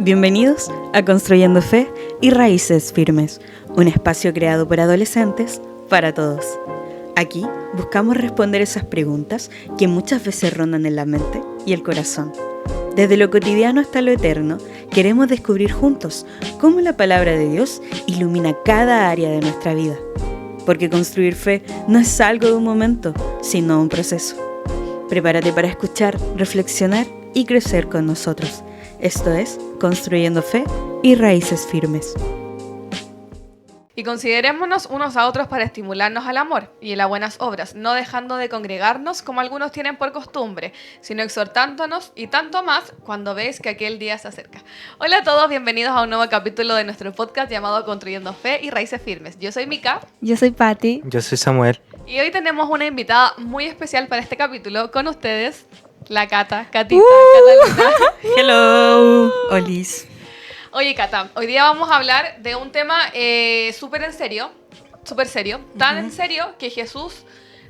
Bienvenidos a Construyendo Fe y Raíces Firmes, un espacio creado por adolescentes para todos. Aquí buscamos responder esas preguntas que muchas veces rondan en la mente y el corazón. Desde lo cotidiano hasta lo eterno, queremos descubrir juntos cómo la palabra de Dios ilumina cada área de nuestra vida. Porque construir fe no es algo de un momento, sino un proceso. Prepárate para escuchar, reflexionar y crecer con nosotros. Esto es Construyendo Fe y Raíces Firmes. Y considerémonos unos a otros para estimularnos al amor y a las buenas obras, no dejando de congregarnos como algunos tienen por costumbre, sino exhortándonos y tanto más cuando veis que aquel día se acerca. Hola a todos, bienvenidos a un nuevo capítulo de nuestro podcast llamado Construyendo Fe y Raíces Firmes. Yo soy Mika. Yo soy Patti. Yo soy Samuel. Y hoy tenemos una invitada muy especial para este capítulo con ustedes, la Catalina. Catalina. Hello, Olis. Oye, Cata, hoy día vamos a hablar de un tema súper serio, tan en serio que Jesús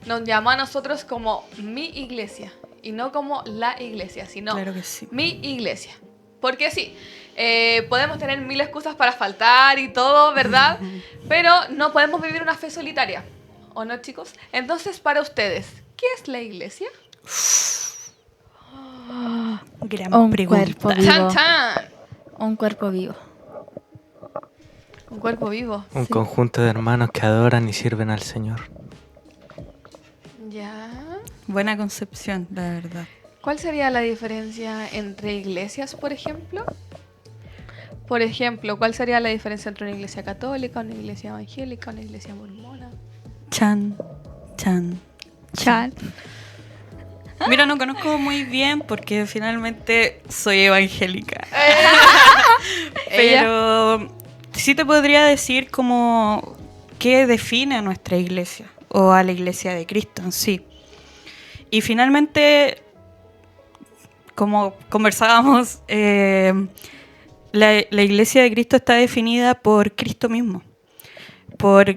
nos llamó a nosotros como mi iglesia, y no como la iglesia, sino Claro que sí. mi iglesia. Porque sí, podemos tener mil excusas para faltar y todo, ¿verdad? Pero no podemos vivir una fe solitaria, ¿o no, chicos? Entonces, para ustedes, ¿qué es la iglesia? Gran Un pregunta. cuerpo vivo. ¡Chan, chan! Un cuerpo vivo. Un cuerpo vivo. Un Sí. conjunto de hermanos que adoran y sirven al Señor. Ya. Buena concepción, la verdad. ¿Cuál sería la diferencia entre iglesias, por ejemplo? Por ejemplo, ¿cuál sería la diferencia entre una iglesia católica, una iglesia evangélica, una iglesia mormona? Chan, chan. Chan. Mira, no conozco muy bien porque finalmente soy evangélica. Pero sí te podría decir como qué define a nuestra iglesia o a la iglesia de Cristo en sí. Y finalmente, como conversábamos, la iglesia de Cristo está definida por Cristo mismo, por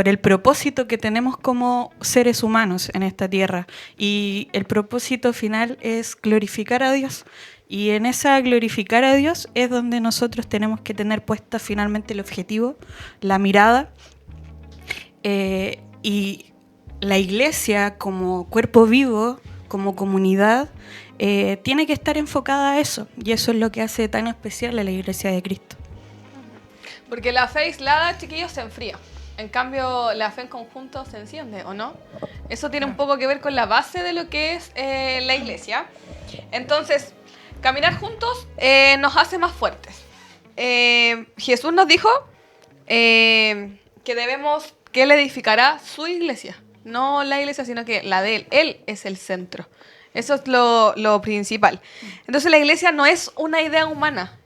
el propósito que tenemos como seres humanos en esta tierra. Y el propósito final es glorificar a Dios. Y en esa glorificar a Dios es donde nosotros tenemos que tener puesta finalmente el objetivo, la mirada. Y la iglesia como cuerpo vivo, como comunidad, tiene que estar enfocada a eso. Y eso es lo que hace tan especial a la iglesia de Cristo. Porque la fe aislada, chiquillos, se enfría. En cambio, la fe en conjunto se enciende, ¿o no? Eso tiene un poco que ver con la base de lo que es la iglesia. Entonces, caminar juntos nos hace más fuertes. Jesús nos dijo que Él edificará su iglesia. No la iglesia, sino que la de Él. Él es el centro. Eso es lo principal. Entonces, la iglesia no es una idea humana,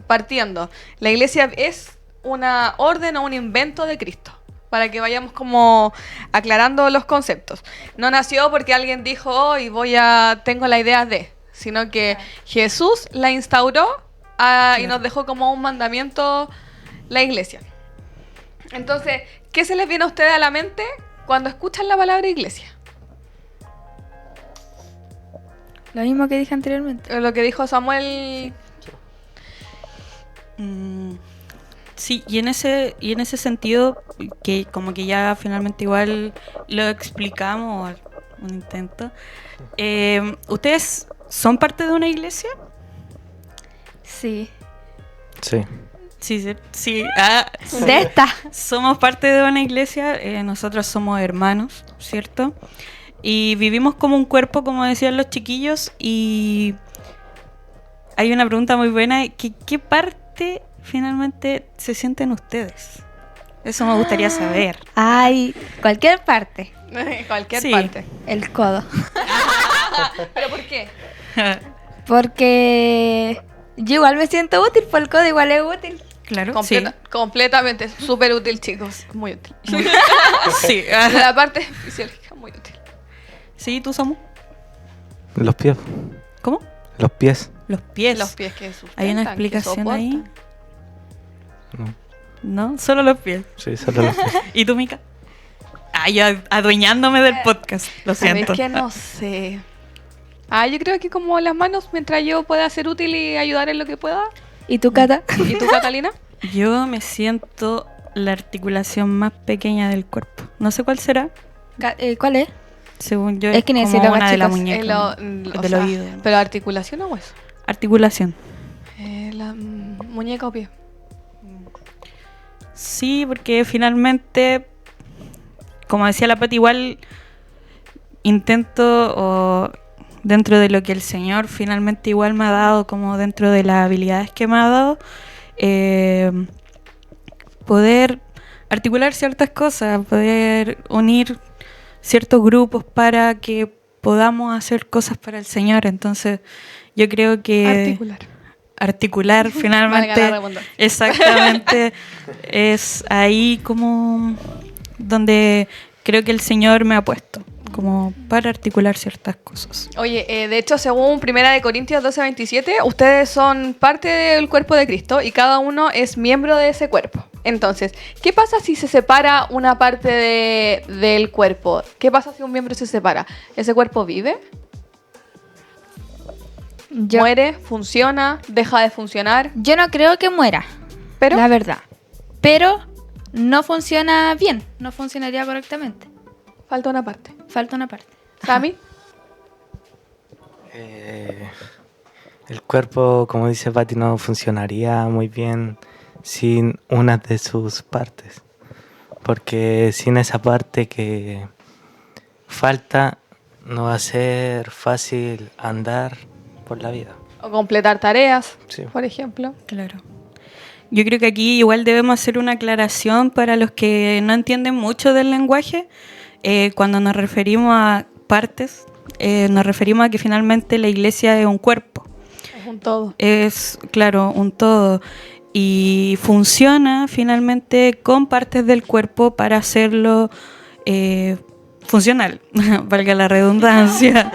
partiendo. La iglesia es una orden o un invento de Cristo, para que vayamos como aclarando los conceptos. No nació porque alguien dijo, tengo la idea de, sino que Jesús la instauró y nos dejó como un mandamiento la iglesia. Entonces, ¿qué se les viene a ustedes a la mente cuando escuchan la palabra iglesia? Lo mismo que dije anteriormente. Lo que dijo Samuel. Sí, y en ese sentido, que como que ya finalmente igual lo explicamos, un intento, ¿ustedes son parte de una iglesia? Sí. Sí. Sí. Sí. De esta. Somos parte de una iglesia, nosotros somos hermanos, ¿cierto? Y vivimos como un cuerpo, como decían los chiquillos, y hay una pregunta muy buena, ¿qué parte finalmente se sienten ustedes? Eso me gustaría saber. Ay, cualquier parte. Cualquier Sí. parte. El codo. ¿Pero por qué? Porque yo igual me siento útil, por el codo igual es útil. Claro, Completamente, súper útil, chicos. Muy útil. sí. De la parte fisiológica, muy útil. Sí, ¿tú, Samu? Los pies. ¿Cómo? Los pies. Los pies. Los pies que sustentan, ¿Hay una que explicación ahí? soportan. No. ¿No? Solo los pies. Sí, solo los pies. ¿Y tú, Mika? Yo adueñándome del podcast, lo ¿Sabéis siento. que no sé? Yo creo que como las manos, mientras yo pueda ser útil y ayudar en lo que pueda. ¿Y tú, Cata? ¿Y tú, Catalina? Yo me siento la articulación más pequeña del cuerpo. No sé cuál será, ¿Cuál es? según yo Es que como necesito una más de la chicas. muñeca, O del sea, oído. ¿pero articulación o hueso? Articulación. La muñeca o pie. Sí, porque finalmente, como decía la Pati, igual intento, o dentro de lo que el Señor finalmente igual me ha dado, como dentro de las habilidades que me ha dado, eh, poder articular ciertas cosas, poder unir ciertos grupos para que podamos hacer cosas para el Señor. Entonces, yo creo que articular Valga la finalmente, redundancia. exactamente, es ahí como donde creo que el Señor me ha puesto, como para articular ciertas cosas. Oye, de hecho, según 1 Corintios 12:27, ustedes son parte del cuerpo de Cristo y cada uno es miembro de ese cuerpo. Entonces, ¿qué pasa si se separa una parte del cuerpo? ¿Qué pasa si un miembro se separa? ¿Ese cuerpo vive? ¿Muere? ¿Funciona? ¿Deja de funcionar? Yo no creo que muera, ¿Pero? la verdad. Pero no funciona bien, no funcionaría correctamente. Falta una parte. Falta una parte. ¿Sami? El cuerpo, como dice Pati, no funcionaría muy bien sin una de sus partes. Porque sin esa parte que falta, no va a ser fácil andar por la vida. ¿O completar tareas, Sí. por ejemplo? Claro. Yo creo que aquí igual debemos hacer una aclaración para los que no entienden mucho del lenguaje. Cuando nos referimos a partes, nos referimos a que finalmente la iglesia es un cuerpo. Es un todo. Es, claro, un todo. Y funciona finalmente con partes del cuerpo para hacerlo funcional, valga la redundancia.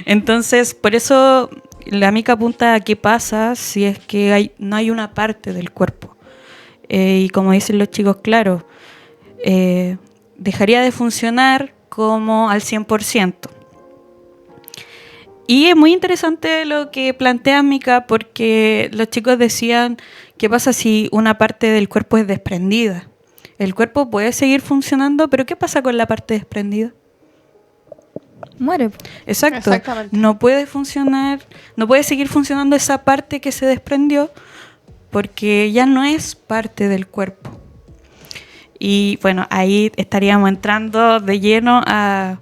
Entonces, por eso la mica apunta a qué pasa si es que no hay una parte del cuerpo. Y como dicen los chicos, claro, dejaría de funcionar como al 100%. Y es muy interesante lo que plantea Mica, porque los chicos decían, ¿qué pasa si una parte del cuerpo es desprendida? El cuerpo puede seguir funcionando, pero ¿qué pasa con la parte desprendida? Muere. Exacto. Exactamente. No puede funcionar, no puede seguir funcionando esa parte que se desprendió, porque ya no es parte del cuerpo. Y bueno, ahí estaríamos entrando de lleno a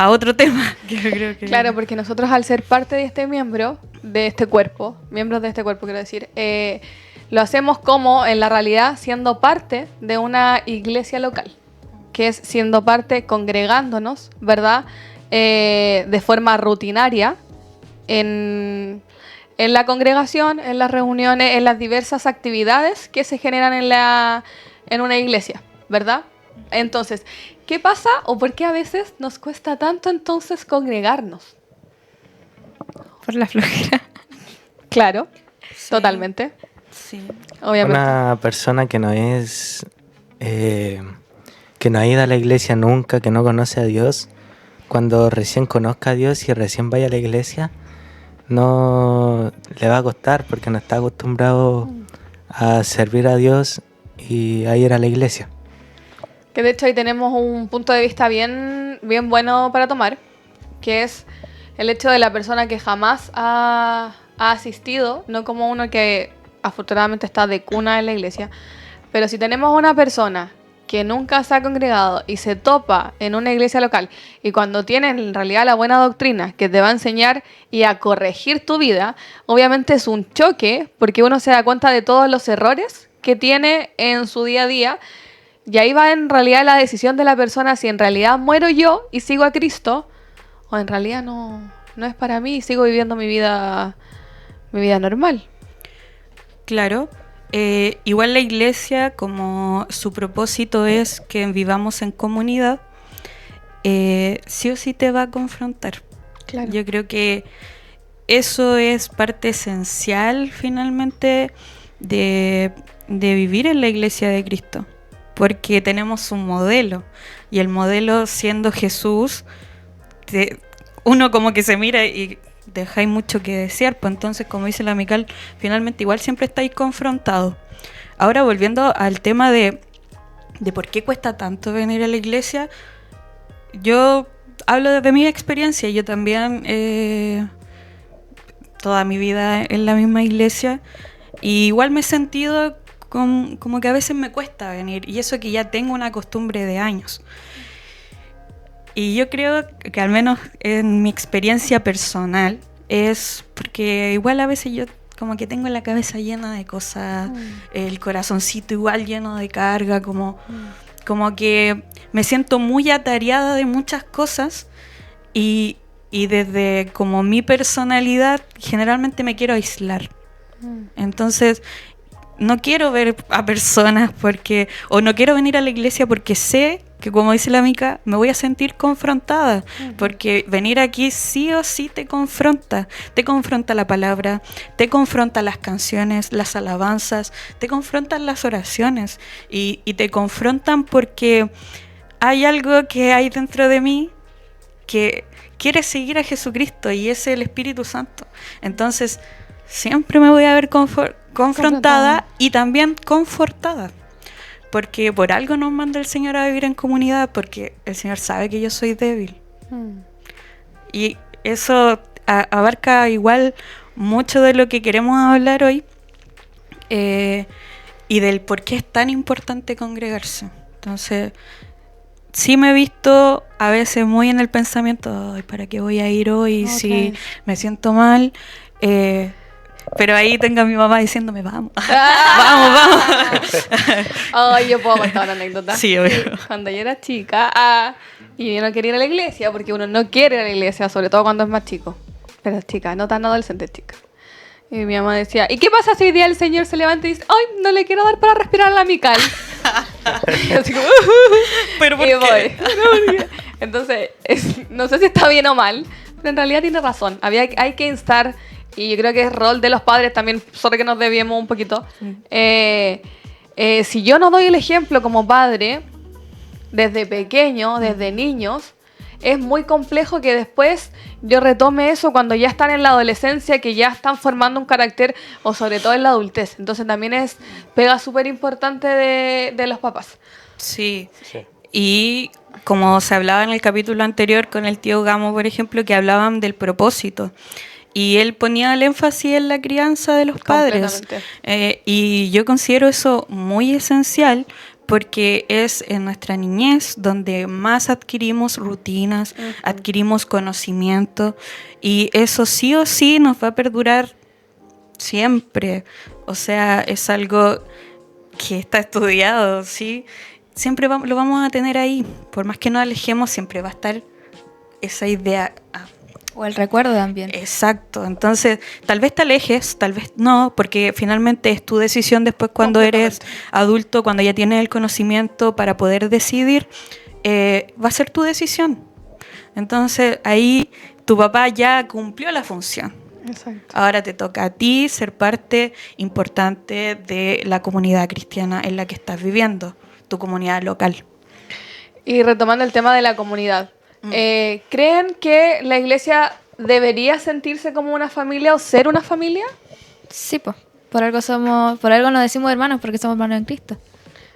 otro tema. Que yo creo que... Claro, porque nosotros al ser parte de este miembros de este cuerpo, quiero decir, lo hacemos como en la realidad siendo parte de una iglesia local, que es siendo parte, congregándonos, ¿verdad? De forma rutinaria en la congregación, en las reuniones, en las diversas actividades que se generan en una iglesia, ¿verdad? Entonces, ¿qué pasa o por qué a veces nos cuesta tanto entonces congregarnos? Por la flojera. Claro, Sí. totalmente, Sí. obviamente. Una persona que no es, que no ha ido a la iglesia nunca, que no conoce a Dios, cuando recién conozca a Dios y recién vaya a la iglesia, no le va a costar porque no está acostumbrado a servir a Dios y a ir a la iglesia. Que de hecho ahí tenemos un punto de vista bien bueno para tomar, que es el hecho de la persona que jamás ha asistido, no como uno que afortunadamente está de cuna en la iglesia, pero si tenemos una persona que nunca se ha congregado y se topa en una iglesia local y cuando tiene en realidad la buena doctrina que te va a enseñar y a corregir tu vida, obviamente es un choque porque uno se da cuenta de todos los errores que tiene en su día a día. Y ahí va en realidad la decisión de la persona si en realidad muero yo y sigo a Cristo o en realidad no es para mí y sigo viviendo mi vida normal. Claro. Igual la iglesia, como su propósito es que vivamos en comunidad, sí o sí te va a confrontar. Claro. Yo creo que eso es parte esencial finalmente de vivir en la iglesia de Cristo, porque tenemos un modelo y el modelo siendo Jesús, uno como que se mira y dejáis mucho que desear, pues entonces, como dice la Mical, finalmente igual siempre estáis confrontados. Ahora, volviendo al tema de por qué cuesta tanto venir a la iglesia, yo hablo desde mi experiencia. Yo también toda mi vida en la misma iglesia, y igual me he sentido como que a veces me cuesta venir, y eso que ya tengo una costumbre de años. Y yo creo que al menos en mi experiencia personal es porque igual a veces yo como que tengo la cabeza llena de cosas, el corazoncito igual lleno de carga, como que me siento muy atareada de muchas cosas, y desde como mi personalidad generalmente me quiero aislar. Entonces no quiero ver a personas o no quiero venir a la iglesia porque sé que, como dice la Mica, me voy a sentir confrontada, porque venir aquí sí o sí te confronta la palabra, te confronta las canciones, las alabanzas, te confrontan las oraciones, y te confrontan porque hay algo que hay dentro de mí que quiere seguir a Jesucristo, y es el Espíritu Santo. Entonces siempre me voy a ver confrontada y también confortada, porque por algo nos manda el Señor a vivir en comunidad, porque el Señor sabe que yo soy débil. Y eso abarca igual mucho de lo que queremos hablar hoy, y del por qué es tan importante congregarse. Entonces, sí me he visto a veces muy en el pensamiento, ay, ¿para qué voy a ir hoy si me siento mal? Pero ahí tengo a mi mamá diciéndome, vamos, vamos. Ay, yo puedo contar una anécdota. Sí, obvio. Cuando yo era chica, y yo no quería ir a la iglesia, porque uno no quiere ir a la iglesia, sobre todo cuando es más chico. Pero chica, no tan adolescente, chica. Y mi mamá decía, ¿y qué pasa si hoy día el Señor se levanta y dice, ay, no le quiero dar para respirar a la Mical? Así como, ¿Pero por y qué? voy. Entonces, no sé si está bien o mal, pero en realidad tiene razón. Hay que instar, y yo creo que es rol de los padres también, solo que nos debíamos un poquito. Si yo no doy el ejemplo como padre, desde pequeño, desde niños, es muy complejo que después yo retome eso cuando ya están en la adolescencia, que ya están formando un carácter, o sobre todo en la adultez. Entonces también es pega súper importante de los papás. Sí. Y como se hablaba en el capítulo anterior con el tío Gamo, por ejemplo, que hablaban del propósito. Y él ponía el énfasis en la crianza de los padres. Y yo considero eso muy esencial, porque es en nuestra niñez donde más adquirimos rutinas, adquirimos conocimiento, y eso sí o sí nos va a perdurar siempre. O sea, es algo que está estudiado, ¿sí? Siempre lo vamos a tener ahí. Por más que nos alejemos, siempre va a estar esa idea. O el recuerdo también. Exacto. Entonces, tal vez te alejes, tal vez no, porque finalmente es tu decisión después cuando eres adulto, cuando ya tienes el conocimiento para poder decidir, va a ser tu decisión. Entonces, ahí tu papá ya cumplió la función. Exacto. Ahora te toca a ti ser parte importante de la comunidad cristiana en la que estás viviendo, tu comunidad local. Y retomando el tema de la comunidad, ¿creen que la iglesia debería sentirse como una familia o ser una familia? Sí, pues. Por algo nos decimos hermanos, porque somos hermanos en Cristo.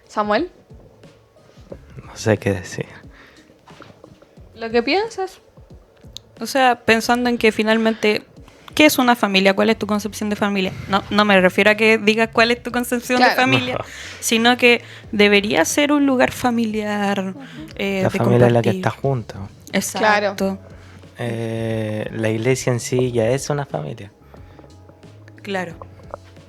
Samuel, No sé qué decir. ¿lo que piensas? O sea, pensando en que finalmente, ¿qué es una familia? ¿Cuál es tu concepción de familia? No me refiero a que digas cuál es tu concepción de familia, sino que debería ser un lugar familiar. La familia es la que está junta. Exacto. La iglesia en sí ya es una familia. Claro.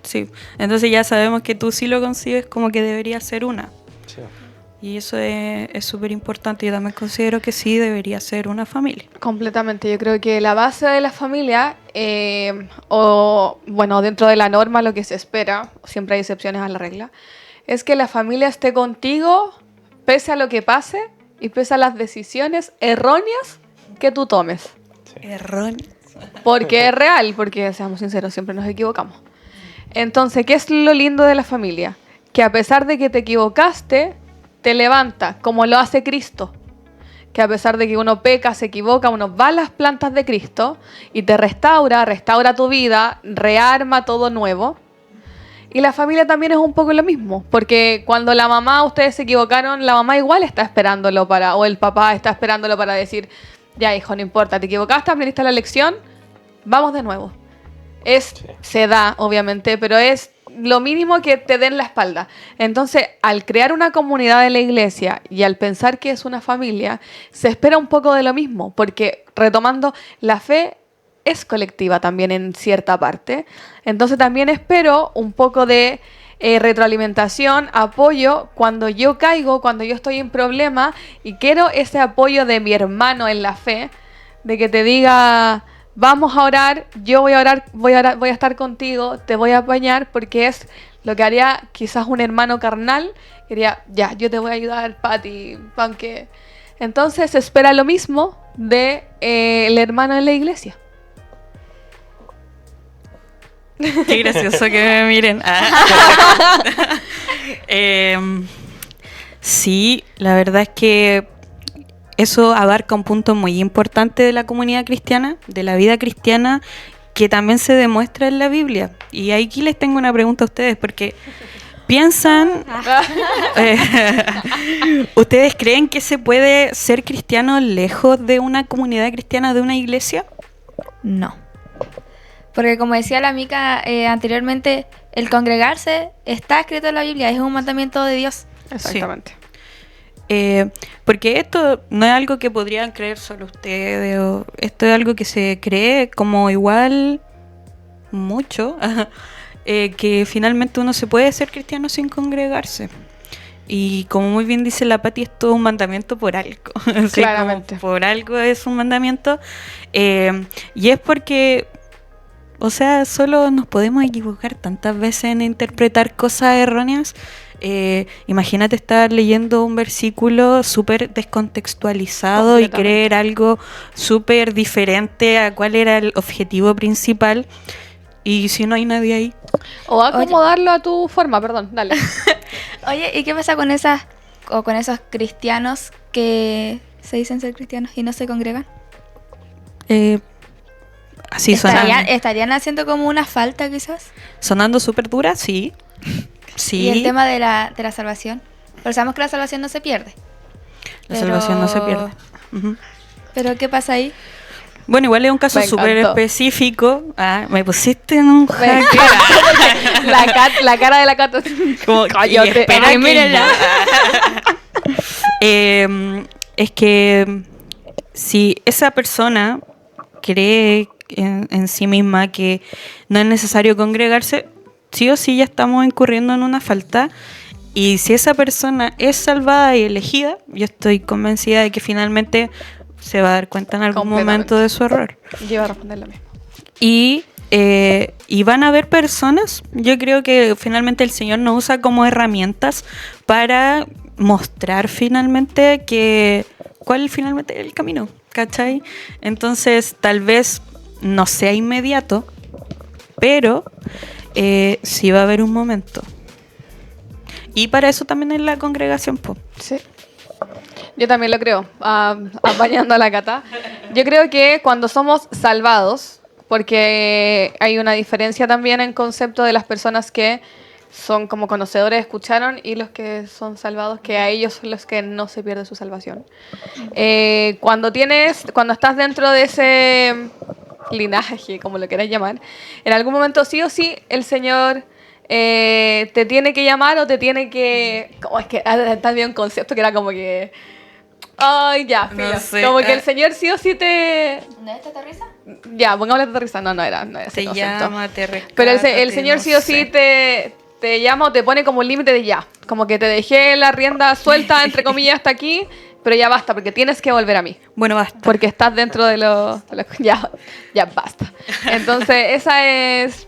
Sí. Entonces ya sabemos que tú sí lo concibes como que debería ser una. Sí. Y eso es súper importante. Yo también considero que sí debería ser una familia. Completamente. Yo creo que la base de la familia, o bueno, dentro de la norma, lo que se espera, siempre hay excepciones a la regla, es que la familia esté contigo pese a lo que pase y pese a las decisiones erróneas que tú tomes. Erróneo. Porque es real, porque seamos sinceros, siempre nos equivocamos. Entonces, ¿qué es lo lindo de la familia? Que a pesar de que te equivocaste, te levanta, como lo hace Cristo. que a pesar de que uno peca, se equivoca, uno va a las plantas de Cristo y te restaura tu vida, rearma todo nuevo. Y la familia también es un poco lo mismo, porque cuando la mamá, ustedes se equivocaron, la mamá igual está esperándolo o el papá está esperándolo para decir, ya hijo, no importa, te equivocaste, aprendiste la lección, vamos de nuevo. Se da, obviamente, pero es lo mínimo que te den la espalda. Entonces, al crear una comunidad de la iglesia y al pensar que es una familia, se espera un poco de lo mismo, porque retomando, la fe es colectiva también en cierta parte. Entonces también espero un poco de retroalimentación, apoyo cuando yo caigo, cuando yo estoy en problema, y quiero ese apoyo de mi hermano en la fe, de que te diga, vamos a orar, yo voy a orar, voy a estar contigo, te voy a apañar, porque es lo que haría quizás un hermano carnal, que diría, ya, yo te voy a ayudar, Pati, aunque... Entonces se espera lo mismo de el hermano en la iglesia. Qué gracioso que me miren. Sí, la verdad es que eso abarca un punto muy importante de la comunidad cristiana, de la vida cristiana, que también se demuestra en la Biblia. Y aquí les tengo una pregunta a ustedes, porque piensan... ¿Ustedes creen que se puede ser cristiano lejos de una comunidad cristiana, de una iglesia? No. Porque como decía la Mica anteriormente, el congregarse está escrito en la Biblia, es un mandamiento de Dios. Exactamente. Sí. Porque esto no es algo que podrían creer solo ustedes, esto es algo que se cree como igual mucho, que finalmente uno se puede ser cristiano sin congregarse. Y como muy bien dice la Pati, esto es un mandamiento por algo. Sí, claramente. Por algo es un mandamiento. Y es porque... O sea, solo nos podemos equivocar tantas veces en interpretar cosas erróneas. Imagínate estar leyendo un versículo súper descontextualizado y creer algo súper diferente a cuál era el objetivo principal. Y si no hay nadie ahí. O acomodarlo a tu forma, perdón, dale. Oye, ¿y qué pasa con con esos cristianos que se dicen ser cristianos y no se congregan? Así ¿Estarían haciendo como una falta quizás? Sonando súper dura, sí. Sí. Y el tema de la salvación. Pero sabemos que la salvación no se pierde. Salvación no se pierde. Uh-huh. ¿Pero qué pasa ahí? Bueno, igual es un caso súper específico. Me pusiste en un jaque. La cara de la Cata. Cállate. Espera que mírenla. Es que si esa persona cree en sí misma que no es necesario congregarse, sí o sí ya estamos incurriendo en una falta. Y si esa persona es salvada y elegida, yo estoy convencida de que finalmente se va a dar cuenta en algún momento de su error. Yo iba a responder lo mismo. Y van a haber personas, yo creo que finalmente el Señor nos usa como herramientas para mostrar finalmente cuál finalmente es el camino, ¿cachai? Entonces tal vez no sea inmediato, pero sí va a haber un momento. Y para eso también es la congregación, po. Sí. Yo también lo creo, apañando a la Cata. Yo creo que cuando somos salvados, porque hay una diferencia también en concepto de las personas que son como conocedores, escucharon, y los que son salvados, que a ellos son los que no se pierde su salvación. Cuando estás dentro de ese linaje, como lo quieras llamar, en algún momento sí o sí el Señor te tiene que llamar o te tiene que... Como es que también un concepto que era como que... Ay, ya, no sé. Como que el Señor sí o sí te... ¿No es Tata Risa? Ya, pongámosle Tata Risa. No era ese te concepto. llama, te rescata. Pero el Señor no sí o sí te llama o te pone como un límite de ya. Como que te dejé la rienda suelta, entre comillas, hasta aquí, pero ya basta, porque tienes que volver a mí. Bueno, basta. Porque estás dentro de lo ya basta. Entonces, esa es...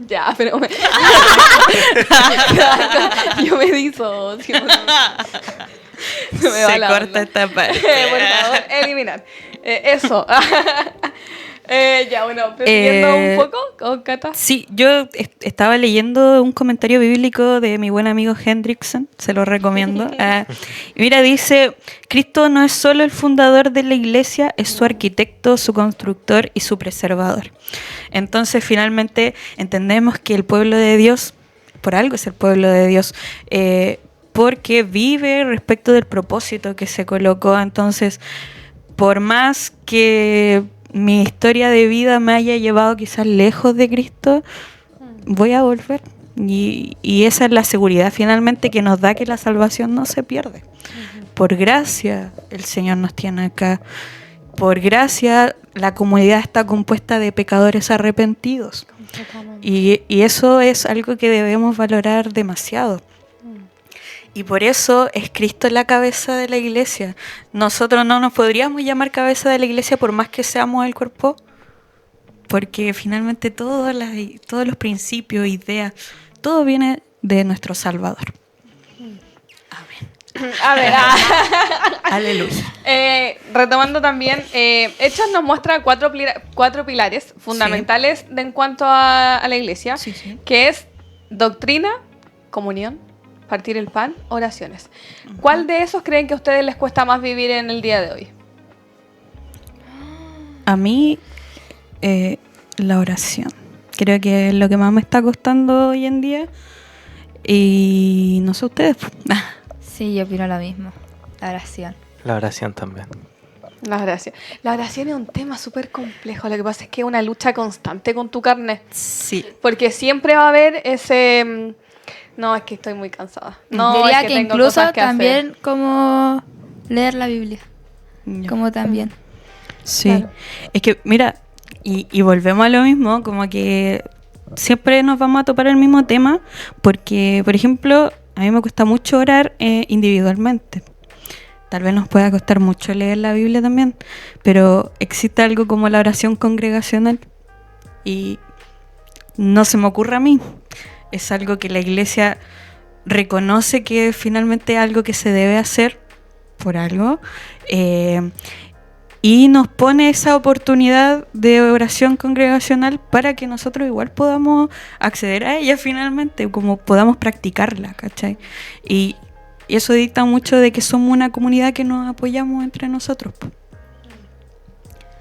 ya, pero... yo me disocio. Se corta esta parte. Por favor, eliminar. Eso. Ya, bueno, prosiguiendo un poco con Cata. Sí, yo estaba leyendo un comentario bíblico de mi buen amigo Hendrickson, se lo recomiendo. Y mira, dice, Cristo no es solo el fundador de la iglesia, es su arquitecto, su constructor y su preservador. Entonces, finalmente, entendemos que el pueblo de Dios, por algo es el pueblo de Dios, porque vive respecto del propósito que se colocó. Entonces, por más que mi historia de vida me haya llevado quizás lejos de Cristo, voy a volver. Y esa es la seguridad finalmente que nos da que la salvación no se pierde. Por gracia el Señor nos tiene acá. Por gracia la comunidad está compuesta de pecadores arrepentidos. Y eso es algo que debemos valorar demasiado. Y por eso es Cristo la cabeza de la iglesia. Nosotros no nos podríamos llamar cabeza de la iglesia por más que seamos el cuerpo, porque finalmente todos los principios, ideas, todo viene de nuestro Salvador. Amén. A ver, Aleluya. retomando también, Hechos nos muestra cuatro pilares fundamentales en cuanto a la iglesia, Sí, sí. que es doctrina, comunión, partir el pan, oraciones. ¿Cuál de esos creen que a ustedes les cuesta más vivir en el día de hoy? A mí, la oración. Creo que es lo que más me está costando hoy en día. Y no sé ustedes. Sí, yo opino lo mismo. La oración. La oración también. La oración. La oración es un tema súper complejo. Lo que pasa es que es una lucha constante con tu carne. Sí. Porque siempre va a haber ese... No, es que estoy muy cansada. No, Diría es que tengo incluso cosas que también hacer. como leer la Biblia. Como también. Sí, Claro. es que mira, y volvemos a lo mismo, como que siempre nos vamos a topar el mismo tema, porque, por ejemplo, a mí me cuesta mucho orar individualmente. Tal vez nos pueda costar mucho leer la Biblia también, pero existe algo como la oración congregacional y no se me ocurre a mí. Es algo que la iglesia reconoce que finalmente es algo que se debe hacer por algo. Y nos pone esa oportunidad de oración congregacional para que nosotros igual podamos acceder a ella finalmente, como podamos practicarla, ¿cachai? Y eso dicta mucho de que somos una comunidad que nos apoyamos entre nosotros. Po.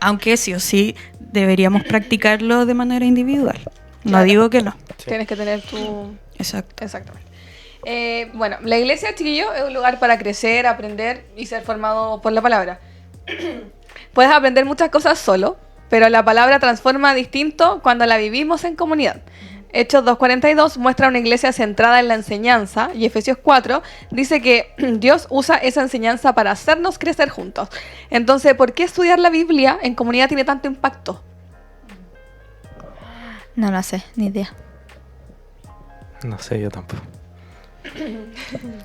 Aunque sí o sí deberíamos practicarlo de manera individual. No Claro. digo que no. Sí. Tienes que tener tu... Exacto. Exactamente. Bueno, la iglesia, chiquillo, es un lugar para crecer, aprender y ser formado por la palabra. Puedes aprender muchas cosas solo, pero la palabra transforma distinto cuando la vivimos en comunidad. Hechos 2:42 muestra una iglesia centrada en la enseñanza y Efesios 4 dice que Dios usa esa enseñanza para hacernos crecer juntos. Entonces, ¿por qué estudiar la Biblia en comunidad tiene tanto impacto? No sé, ni idea. No sé, yo tampoco.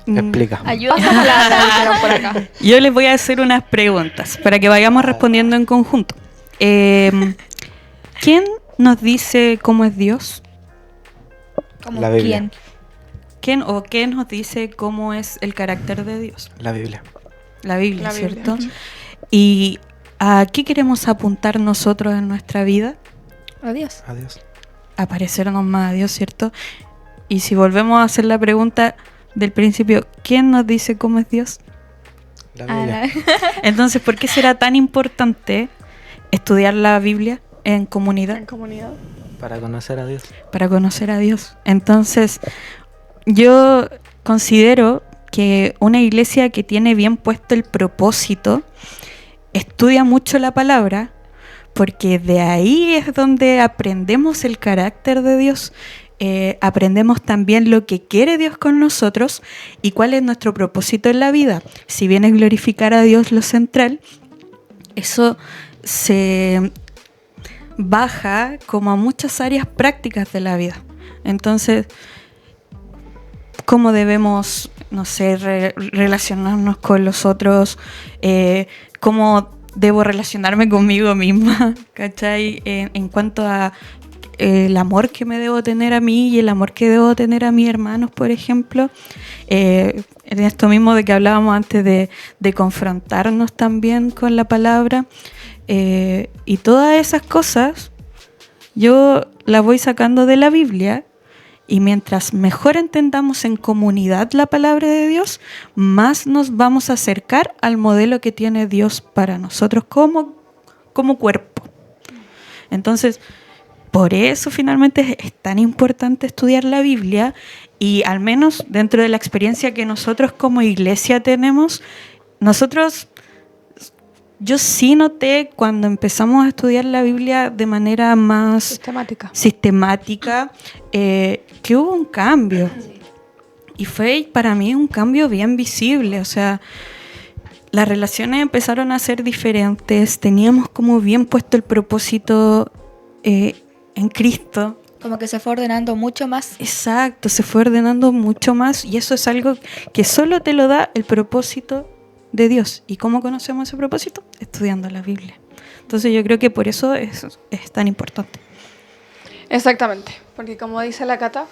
Mm. Explica. Ayúdame. Pasa palabra, dijeron por acá. Yo les voy a hacer unas preguntas para que vayamos respondiendo en conjunto. ¿Quién nos dice cómo es Dios? ¿Como La Biblia. quién? ¿Qué nos dice cómo es el carácter de Dios? La Biblia. La Biblia, La Biblia. ¿cierto? ¿Y a qué queremos apuntar nosotros en nuestra vida? Adiós. Adiós. A parecernos más a Dios, ¿cierto? Y si volvemos a hacer la pregunta del principio, ¿quién nos dice cómo es Dios? La Ah, Biblia. Entonces, ¿por qué será tan importante estudiar la Biblia en comunidad? En comunidad. Para conocer a Dios. Para conocer a Dios. Entonces, yo considero que una iglesia que tiene bien puesto el propósito estudia mucho la palabra, porque de ahí es donde aprendemos el carácter de Dios, aprendemos también lo que quiere Dios con nosotros y cuál es nuestro propósito en la vida. Si bien es glorificar a Dios lo central, eso se baja como a muchas áreas prácticas de la vida. Entonces, ¿cómo debemos, no sé, relacionarnos con los otros? ¿Cómo debo relacionarme conmigo misma? ¿Cachai? En cuanto a el amor que me debo tener a mí y el amor que debo tener a mis hermanos, por ejemplo. En esto mismo de que hablábamos antes de confrontarnos también con la palabra. Y todas esas cosas yo las voy sacando de la Biblia, y mientras mejor entendamos en comunidad la palabra de Dios, más nos vamos a acercar al modelo que tiene Dios para nosotros como cuerpo. Entonces, por eso finalmente es tan importante estudiar la Biblia, y al menos dentro de la experiencia que nosotros como iglesia tenemos, yo sí noté cuando empezamos a estudiar la Biblia de manera más sistemática, que hubo un cambio. Y fue para mí un cambio bien visible. O sea, las relaciones empezaron a ser diferentes, teníamos como bien puesto el propósito en Cristo. Como que se fue ordenando mucho más. Exacto, se fue ordenando mucho más, y eso es algo que solo te lo da el propósito de Dios. ¿Y cómo conocemos ese propósito? Estudiando la Biblia. Entonces yo creo que por eso es tan importante. Exactamente, porque como dice la Cata,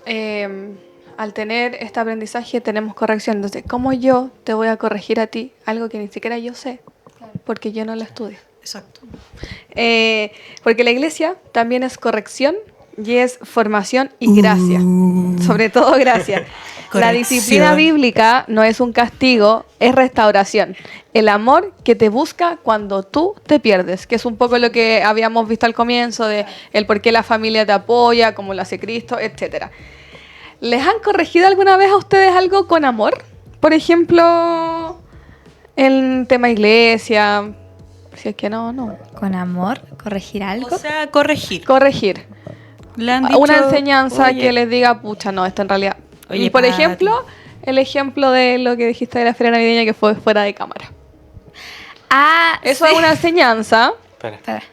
al tener este aprendizaje tenemos corrección. Entonces, ¿cómo yo te voy a corregir a ti algo que ni siquiera yo sé? Porque yo no lo estudio. Exacto. Porque la iglesia también es corrección y es formación y gracia. Sobre todo gracia. La disciplina bíblica no es un castigo, es restauración. El amor que te busca cuando tú te pierdes, que es un poco lo que habíamos visto al comienzo de el por qué la familia te apoya, cómo lo hace Cristo, etc. ¿Les han corregido alguna vez a ustedes algo con amor? Por ejemplo, el tema iglesia. Si es que no. ¿Con amor? ¿Corregir algo? O sea, corregir. Corregir. Le han dicho, una enseñanza oye, que les diga, pucha, no, esto en realidad. Oye, y por Pati. ejemplo, el ejemplo de lo que dijiste de la feria navideña que fue fuera de cámara. Eso sí. es una enseñanza. Espera.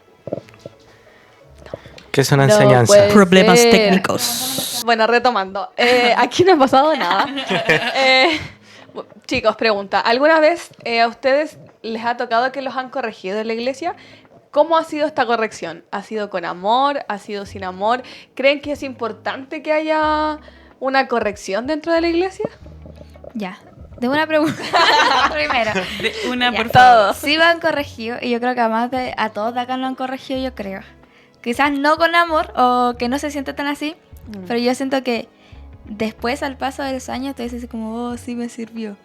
¿Qué es una No enseñanza? puede Problemas ser. técnicos. Bueno, retomando. Aquí no ha pasado nada. Chicos, pregunta. ¿Alguna vez a ustedes les ha tocado que los han corregido en la iglesia? ¿Cómo ha sido esta corrección? ¿Ha sido con amor? ¿Ha sido sin amor? ¿Creen que es importante que haya una corrección dentro de la iglesia? Ya. De una pregunta. Primero. Una, Ya. por favor. Sí me han corregido, y yo creo que además a todos de acá lo han corregido, yo creo. Quizás no con amor, o que no se siente tan así, pero yo siento que después, al paso de los años, te dices como, oh, sí me sirvió.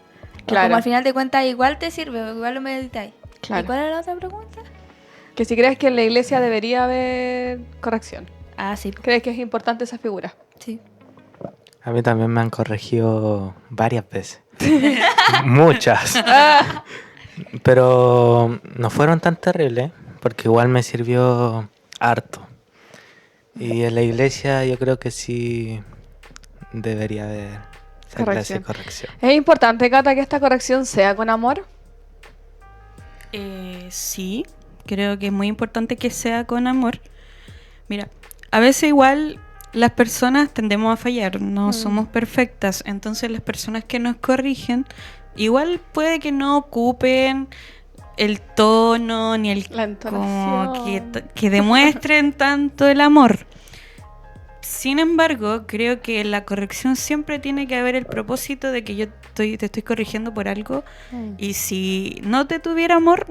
Claro. O como al final de cuentas igual te sirve, igual lo meditáis. Claro. ¿Y cuál era la otra pregunta? Que si crees que en la iglesia debería haber corrección. Sí. ¿Crees que es importante esa figura? Sí. A mí también me han corregido varias veces. Muchas. Pero no fueron tan terribles, porque igual me sirvió harto. Y en la iglesia yo creo que sí debería haber esa clase de corrección. ¿Es importante, Cata, que esta corrección sea con amor? Sí, creo que es muy importante que sea con amor. Mira, a veces igual las personas tendemos a fallar, no somos perfectas, entonces las personas que nos corrigen igual puede que no ocupen el tono ni La entonación. como que demuestren tanto el amor. Sin embargo, creo que en la corrección siempre tiene que haber el propósito de que yo te estoy corrigiendo por algo, y si no te tuviera amor,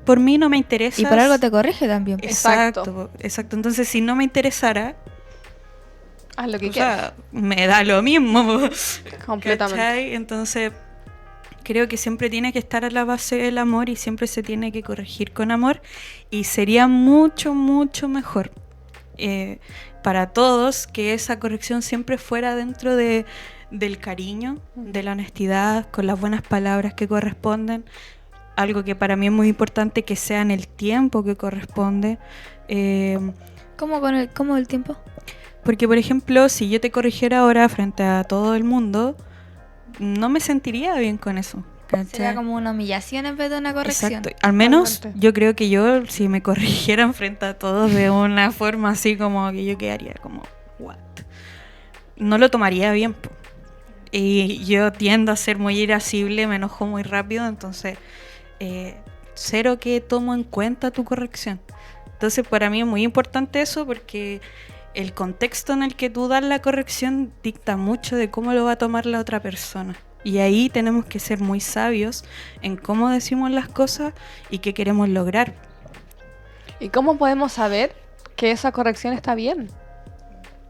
por mí no me interesa. Y por algo te corrige también. Exacto. Entonces, si no me interesara, Haz lo que o quieras. sea, me da lo mismo. Completamente. ¿Cachai? Entonces, creo que siempre tiene que estar a la base del amor, y siempre se tiene que corregir con amor, y sería mucho, mucho mejor para todos que esa corrección siempre fuera dentro del cariño, de la honestidad, con las buenas palabras que corresponden. Algo que para mí es muy importante, que sea en el tiempo que corresponde. ¿Cómo el tiempo? Porque, por ejemplo, si yo te corrigiera ahora frente a todo el mundo, no me sentiría bien con eso. ¿cachai? Sería como una humillación en vez de una corrección. Exacto. Al menos Totalmente. yo creo que yo, si me corrigieran frente a todos de una forma así, como que yo quedaría como, what? No lo tomaría bien, po. Y yo tiendo a ser muy irascible, me enojo muy rápido, entonces cero que tomo en cuenta tu corrección. Entonces para mí es muy importante eso, porque el contexto en el que tú das la corrección dicta mucho de cómo lo va a tomar la otra persona. Y ahí tenemos que ser muy sabios en cómo decimos las cosas y qué queremos lograr. ¿Y cómo podemos saber que esa corrección está bien?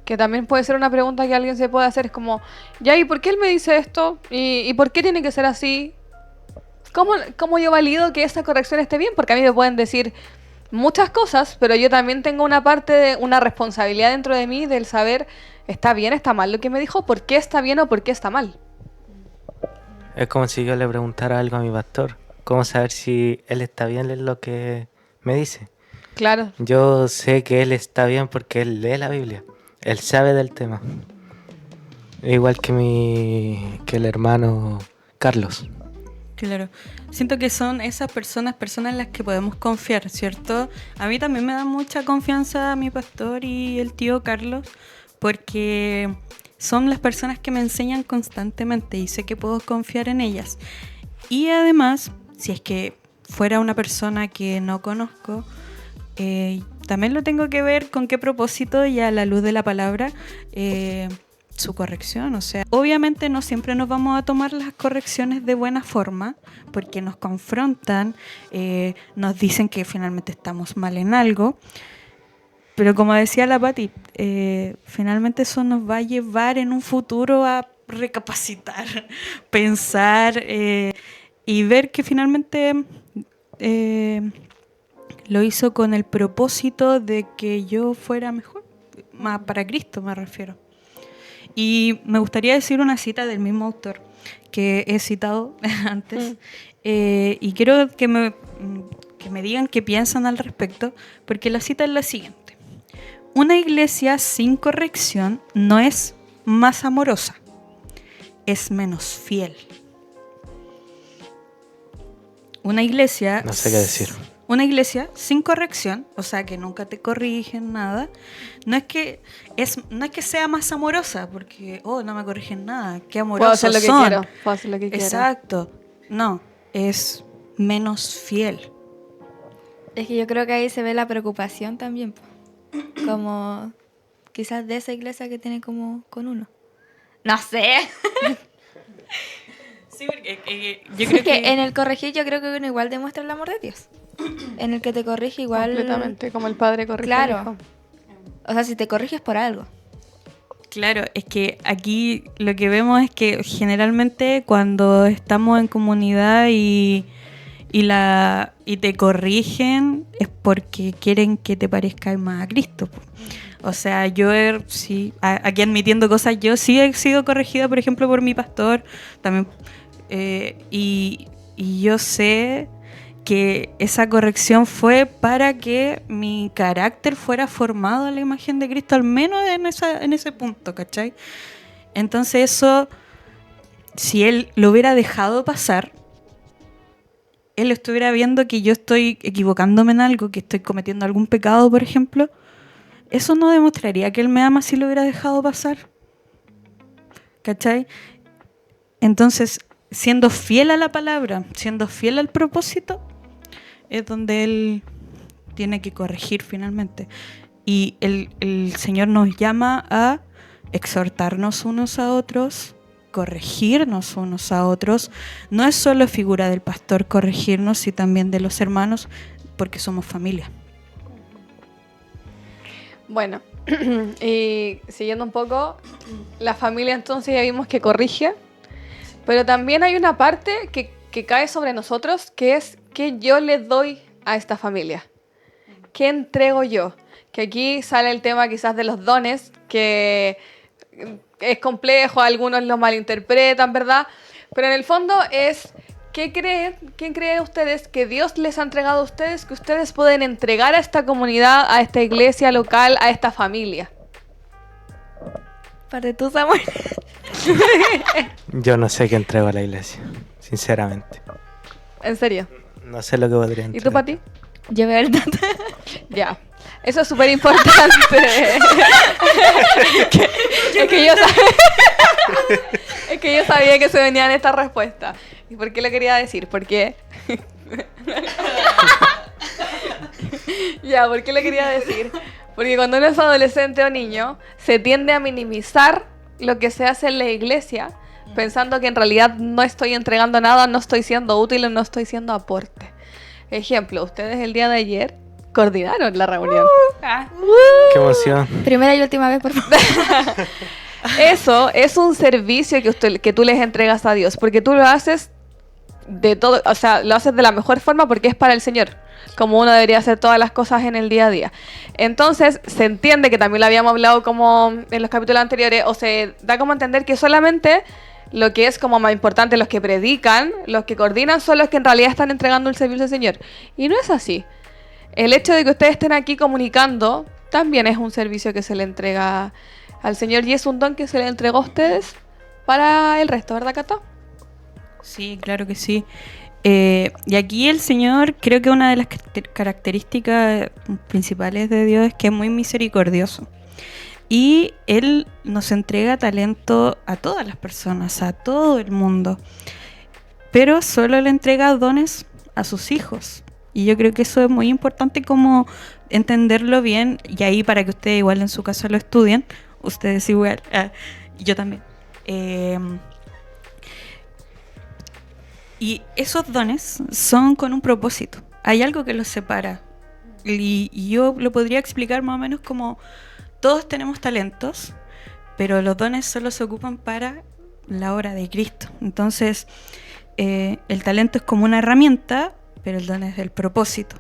Que también puede ser una pregunta que alguien se puede hacer. Es como, ya, ¿y por qué él me dice esto? ¿Y por qué tiene que ser así? ¿Cómo yo valido que esa corrección esté bien? Porque a mí me pueden decir muchas cosas, pero yo también tengo una parte de una responsabilidad dentro de mí del saber, ¿está bien, está mal lo que me dijo? ¿Por qué está bien o por qué está mal? Es como si yo le preguntara algo a mi pastor. ¿Cómo saber si él está bien en lo que me dice? Claro. Yo sé que él está bien porque él lee la Biblia. Él sabe del tema. Igual que el hermano Carlos. Claro. Siento que son esas personas en las que podemos confiar, ¿cierto? A mí también me da mucha confianza mi pastor y el tío Carlos, porque son las personas que me enseñan constantemente y sé que puedo confiar en ellas. Y además, si es que fuera una persona que no conozco, también lo tengo que ver con qué propósito y a la luz de la palabra su corrección. O sea, obviamente no siempre nos vamos a tomar las correcciones de buena forma porque nos confrontan, nos dicen que finalmente estamos mal en algo. Pero como decía la Pati, finalmente eso nos va a llevar en un futuro a recapacitar, pensar y ver que finalmente lo hizo con el propósito de que yo fuera mejor, más para Cristo me refiero. Y me gustaría decir una cita del mismo autor que he citado antes y quiero que me digan qué piensan al respecto, porque la cita es la siguiente. Una iglesia sin corrección no es más amorosa, es menos fiel. Una iglesia... No sé qué decir. Una iglesia sin corrección, o sea, que nunca te corrigen nada, no es que sea más amorosa, porque, no me corrigen nada, qué amorosos son. Puedo hacer lo que quiero. Exacto. No, es menos fiel. Es que yo creo que ahí se ve la preocupación también, como quizás de esa iglesia que tiene como con uno. No sé. Sí, porque yo creo que en el corregir yo creo que uno igual demuestra el amor de Dios. En el que te corrige igual... Completamente, como el padre corrige claro. al hijo. O sea, si te corriges por algo. Claro, es que aquí lo que vemos es que generalmente cuando estamos en comunidad y te corrigen es porque quieren que te parezcas más a Cristo. O sea, yo sí, aquí admitiendo cosas, yo sí he sido corregida, por ejemplo, por mi pastor también, y yo sé que esa corrección fue para que mi carácter fuera formado a la imagen de Cristo, al menos en ese punto, ¿cachai? Entonces eso, si él lo hubiera dejado pasar, él estuviera viendo que yo estoy equivocándome en algo, que estoy cometiendo algún pecado, por ejemplo, eso no demostraría que él me ama si lo hubiera dejado pasar, ¿cachai? Entonces, siendo fiel a la palabra, siendo fiel al propósito, es donde él tiene que corregir finalmente. Y el Señor nos llama a exhortarnos unos a otros, corregirnos unos a otros. No es solo figura del pastor corregirnos, sino también de los hermanos, porque somos familia. Bueno, y siguiendo un poco, la familia entonces ya vimos que corrige, pero también hay una parte que cae sobre nosotros, que es ¿qué yo le doy a esta familia? ¿Qué entrego yo? Que aquí sale el tema quizás de los dones, que es complejo, algunos lo malinterpretan, ¿verdad? Pero en el fondo es, ¿quién cree ustedes que Dios les ha entregado a ustedes, que ustedes pueden entregar a esta comunidad, a esta iglesia local, a esta familia? Parte tú, Samuel. Yo no sé qué entrego a la iglesia, sinceramente. ¿En serio? No sé lo que podría entregar. ¿Y tú, Pati? Yo veo el dato. Ya. Eso es súper importante. Es que yo sabía que se venían estas respuestas. ¿Y por qué lo quería decir? Porque... ¿por qué lo quería decir? Porque cuando uno es adolescente o niño, se tiende a minimizar lo que se hace en la iglesia pensando que en realidad no estoy entregando nada, no estoy siendo útil o no estoy siendo aporte. Ejemplo, ustedes el día de ayer coordinaron la reunión. Qué emoción. Primera y última vez, por favor. Eso es un servicio que tú les entregas a Dios, porque tú lo haces de todo, o sea, lo haces de la mejor forma porque es para el Señor, como uno debería hacer todas las cosas en el día a día. Entonces, se entiende que también lo habíamos hablado como en los capítulos anteriores, o se da como a entender que solamente lo que es como más importante, los que predican, los que coordinan, son los que en realidad están entregando el servicio al Señor. Y no es así. El hecho de que ustedes estén aquí comunicando también es un servicio que se le entrega al Señor y es un don que se le entregó a ustedes para el resto, ¿verdad, Cata? Sí, claro que sí. Y aquí el Señor, creo que una de las características principales de Dios es que es muy misericordioso. Y Él nos entrega talento a todas las personas, a todo el mundo. Pero solo le entrega dones a sus hijos. Y yo creo que eso es muy importante como entenderlo bien. Y ahí para que ustedes igual en su casa lo estudien. Ustedes igual, yo también. Y esos dones son con un propósito. Hay algo que los separa. Y yo lo podría explicar más o menos como todos tenemos talentos, pero los dones solo se ocupan para la obra de Cristo. Entonces, el talento es como una herramienta, pero el don es el propósito.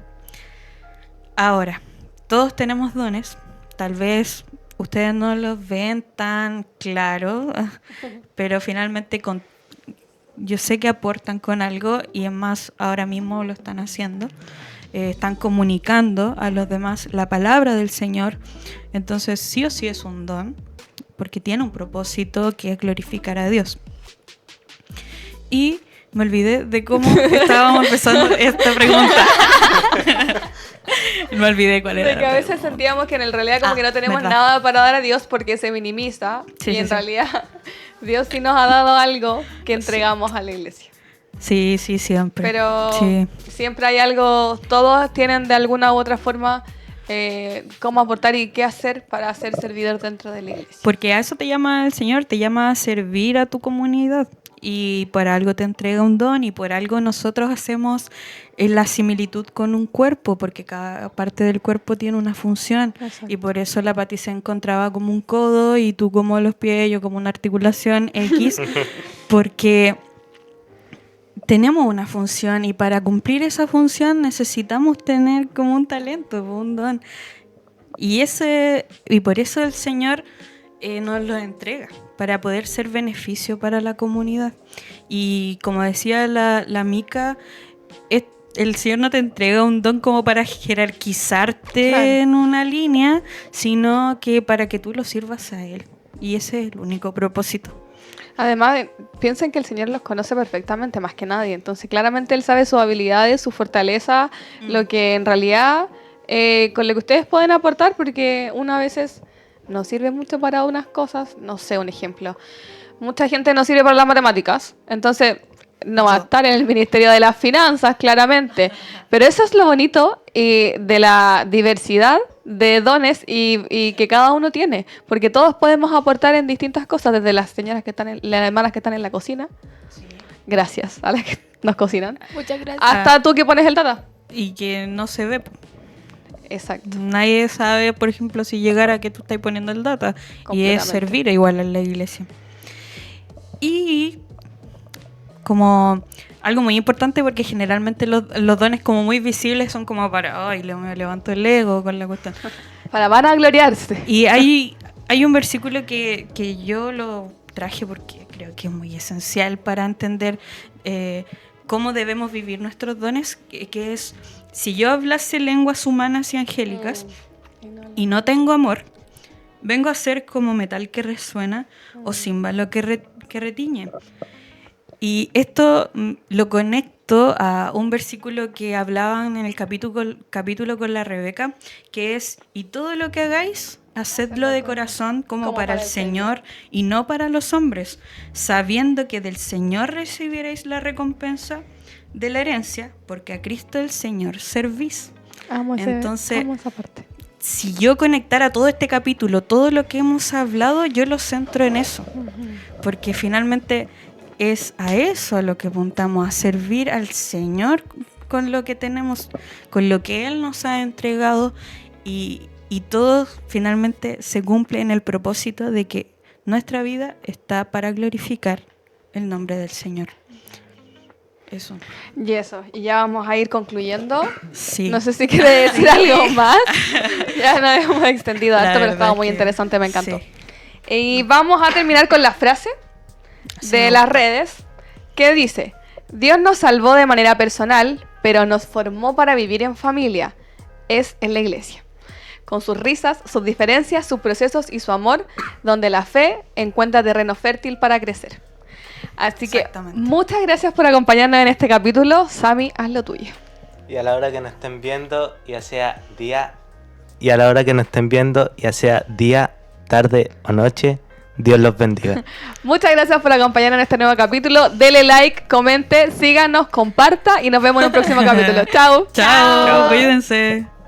Ahora, todos tenemos dones. Tal vez ustedes no los ven tan claros, pero finalmente yo sé que aportan con algo y es más, ahora mismo lo están haciendo. Están comunicando a los demás la palabra del Señor. Entonces sí o sí es un don, porque tiene un propósito que es glorificar a Dios. Y me olvidé de cómo estábamos empezando esta pregunta. Me olvidé cuál era. De que a veces sentíamos que en realidad como que no tenemos nada para dar a Dios porque se minimiza. Sí, y en realidad Dios sí nos ha dado algo que entregamos a la iglesia. Sí, siempre. Pero sí, siempre hay algo, todos tienen de alguna u otra forma cómo aportar y qué hacer para ser servidor dentro de la iglesia. Porque a eso te llama el Señor, te llama a servir a tu comunidad. Y por algo te entrega un don y por algo nosotros hacemos la similitud con un cuerpo, porque cada parte del cuerpo tiene una función. Exacto. Y por eso la Pati se encontraba como un codo y tú como los pies, yo como una articulación X, porque tenemos una función y para cumplir esa función necesitamos tener como un talento, un don. Y por eso el Señor nos lo entrega, para poder ser beneficio para la comunidad. Y como decía la Mica, el Señor no te entrega un don como para jerarquizarte en una línea, sino que para que tú lo sirvas a Él. Y ese es el único propósito. Además, piensen que el Señor los conoce perfectamente, más que nadie. Entonces, claramente Él sabe sus habilidades, su fortaleza, lo que en realidad, con lo que ustedes pueden aportar, porque una a veces no sirve mucho para unas cosas. No sé, un ejemplo. Mucha gente no sirve para las matemáticas, entonces no va a estar en el Ministerio de las Finanzas, claramente. Pero eso es lo bonito de la diversidad de dones y que cada uno tiene, porque todos podemos aportar en distintas cosas, desde las señoras que están las hermanas que están en la cocina, gracias a las que nos cocinan, Muchas gracias. hasta tú que pones el data. Y que no se ve. Exacto. Nadie sabe, por ejemplo, si llegara que tú estás poniendo el data. Y es servir igual en la iglesia. Y como algo muy importante, porque generalmente los dones como muy visibles son como para, ay, me levanto el ego con la cuestión. Para vanagloriarse. Y hay un versículo que yo lo traje porque creo que es muy esencial para entender cómo debemos vivir nuestros dones, que es: si yo hablase lenguas humanas y angélicas y no tengo amor, vengo a ser como metal que resuena o címbalo que retiñe. Y esto lo conecto a un versículo que hablaban en el capítulo con la Rebeca, que es: y todo lo que hagáis, hacedlo de corazón como para el Señor y no para los hombres, sabiendo que del Señor recibiréis la recompensa de la herencia, porque a Cristo el Señor servís. Amo esa parte. si yo conectara todo este capítulo, todo lo que hemos hablado, yo lo centro en eso. Porque finalmente es a eso a lo que apuntamos, a servir al Señor con lo que tenemos, con lo que Él nos ha entregado, y todo finalmente se cumple en el propósito de que nuestra vida está para glorificar el nombre del Señor. Eso. Y ya vamos a ir concluyendo. Sí. No sé si quiere decir algo más. Ya nos hemos extendido La harto, pero verdad estaba muy que interesante, me encantó. sí. Y vamos a terminar con la frase de Sí. las redes que dice: Dios nos salvó de manera personal, pero nos formó para vivir en familia. Es en la iglesia. Con sus risas, sus diferencias, sus procesos y su amor, donde la fe encuentra terreno fértil para crecer. Así que muchas gracias por acompañarnos en este capítulo. Sammy, haz lo tuyo. Y a la hora que nos estén viendo, ya sea día, y a la hora que nos estén viendo, ya sea día, tarde o noche, Dios los bendiga. Muchas gracias por acompañarnos en este nuevo capítulo. Dele like, comente, síganos, comparta y nos vemos en un próximo capítulo. Chao. Chao, cuídense.